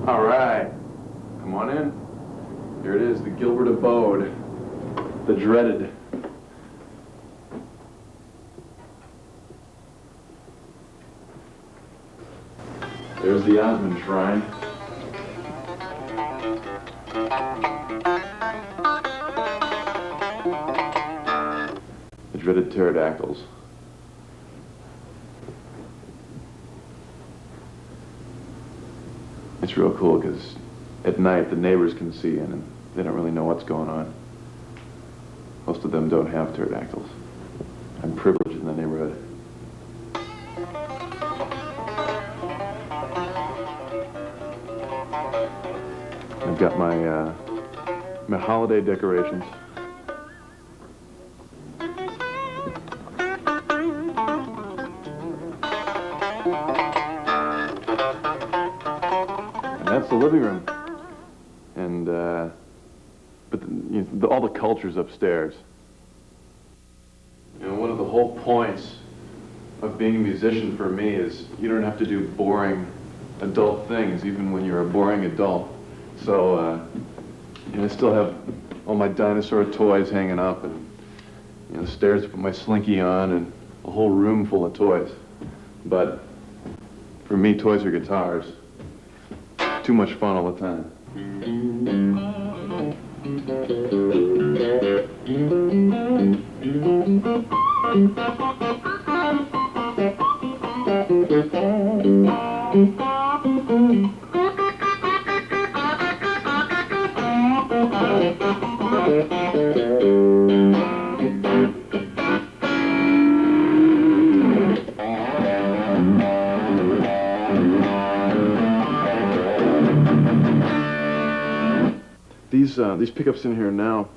All right, come on in. Here it is, the Gilbert abode, the dreaded. There's the Osmond Shrine. The dreaded pterodactyls. It's real cool because at night the neighbors can see in and they don't really know what's going on. Most of them don't have pterodactyls. I'm privileged in the neighborhood. I've got my holiday decorations. That's the living room, and but all the culture's upstairs. You know, one of the whole points of being a musician for me is you don't have to do boring adult things, even when you're a boring adult. So, you know, I still have all my dinosaur toys hanging up, and you know, stairs to put my slinky on, and a whole room full of toys. But for me, toys are guitars. Too much fun all the time. These pickups in here now,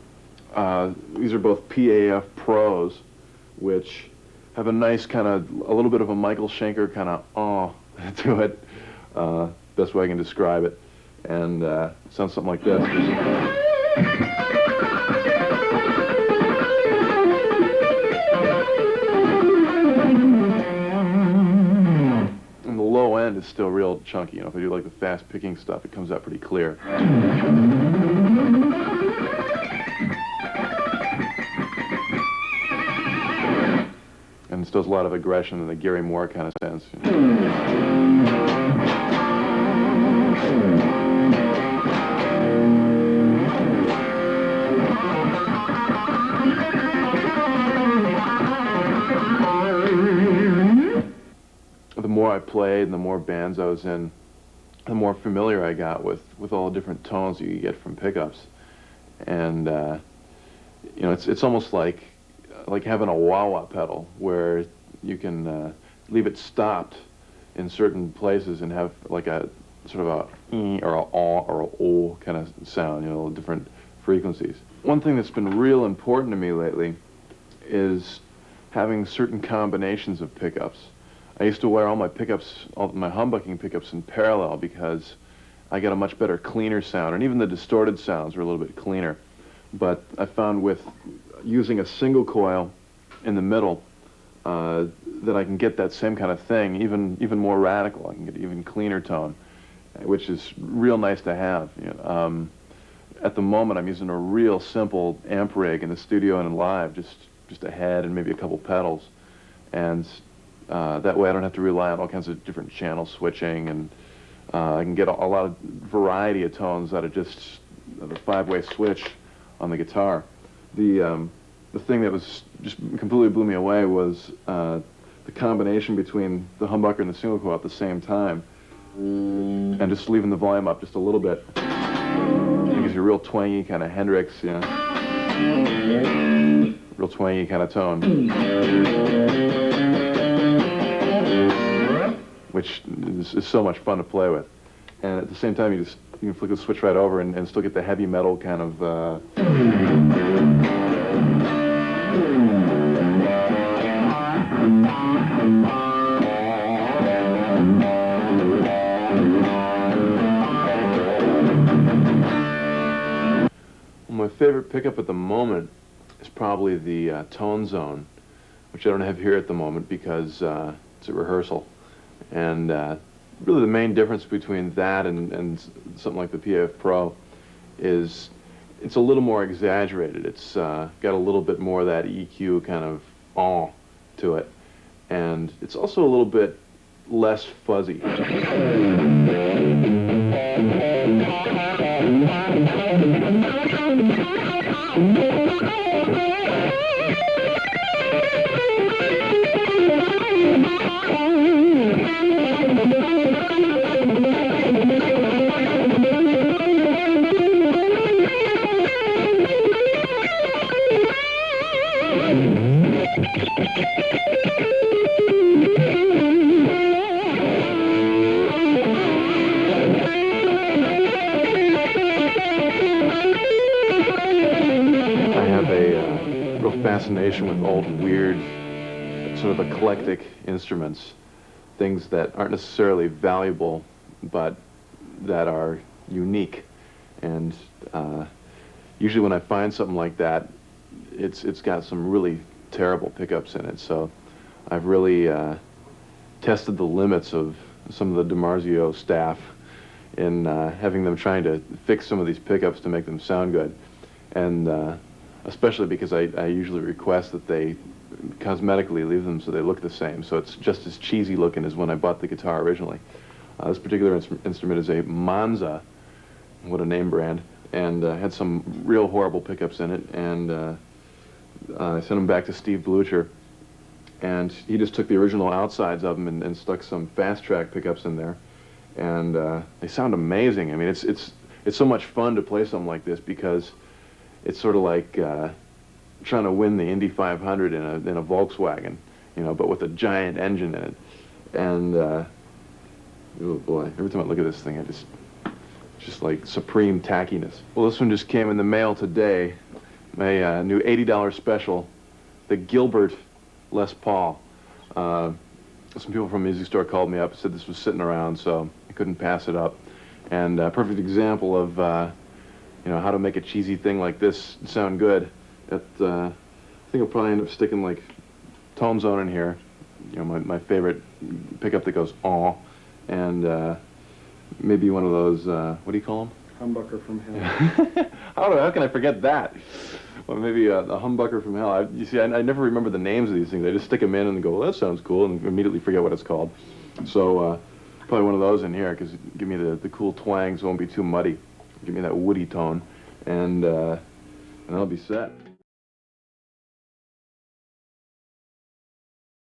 these are both PAF Pros, which have a nice kind of, a little bit of a Michael Schenker kind of to it. Best way I can describe it. And it sounds something like this. And the low end is still real chunky. You know, if I do like the fast picking stuff, it comes out pretty clear. And still has a lot of aggression in the Gary Moore kind of sense. The more I played and the more bands I was in, the more familiar I got with all the different tones you get from pickups. And you know, it's almost like having a wah-wah pedal where you can leave it stopped in certain places and have like a sort of a or a or a o kind of sound, you know, different frequencies. One thing that's been real important to me lately is having certain combinations of pickups. I used to wear all my pickups, all my humbucking pickups in parallel because I got a much better, cleaner sound, and even the distorted sounds were a little bit cleaner. But I found with using a single coil in the middle that I can get that same kind of thing, even more radical. I can get even cleaner tone, which is real nice to have. You know, at the moment, I'm using a real simple amp rig in the studio and in live, just a head and maybe a couple pedals, and that way I don't have to rely on all kinds of different channel switching, and I can get a lot of variety of tones out of just the 5-way switch on the guitar. The thing that was just completely blew me away was the combination between the humbucker and the single coil at the same time, and just leaving the volume up just a little bit. It gives you a real twangy kind of Hendrix, you know, real twangy kind of tone, which is so much fun to play with. And at the same time, you can flick the switch right over and still get the heavy metal kind of. My favorite pickup at the moment is probably the Tone Zone, which I don't have here at the moment because it's a rehearsal. And really the main difference between that and something like the PAF Pro is it's a little more exaggerated. It's got a little bit more of that EQ kind of to it, and it's also a little bit less fuzzy. Fascination with old, weird, sort of eclectic instruments, things that aren't necessarily valuable, but that are unique. And usually when I find something like that, it's got some really terrible pickups in it. So I've really tested the limits of some of the Dimarzzio staff in having them trying to fix some of these pickups to make them sound good. And especially because I usually request that they cosmetically leave them so they look the same, so it's just as cheesy looking as when I bought the guitar originally. This particular instrument is a Monza, what a name brand, and had some real horrible pickups in it, and I sent them back to Steve Blucher, and he just took the original outsides of them and stuck some fast track pickups in there, and they sound amazing. I mean, it's so much fun to play something like this because it's sort of like trying to win the Indy 500 in a Volkswagen, you know, but with a giant engine in it. And oh boy, every time I look at this thing, just like supreme tackiness. Well, this one just came in the mail today. My new $80 special, the Gilbert Les Paul. Some people from a music store called me up and said this was sitting around, so I couldn't pass it up. And a perfect example of you know, how to make a cheesy thing like this sound good. I think I'll probably end up sticking like Tone Zone in here, you know, my favorite pickup that goes and maybe one of those, what do you call them? Humbucker from hell. How can I forget that? Well, maybe a humbucker from hell. You see, I never remember the names of these things. I just stick them in and go, well, that sounds cool, and immediately forget what it's called. So probably one of those in here, because give me the cool twangs, won't be too muddy. Give me that woody tone, and I'll be set.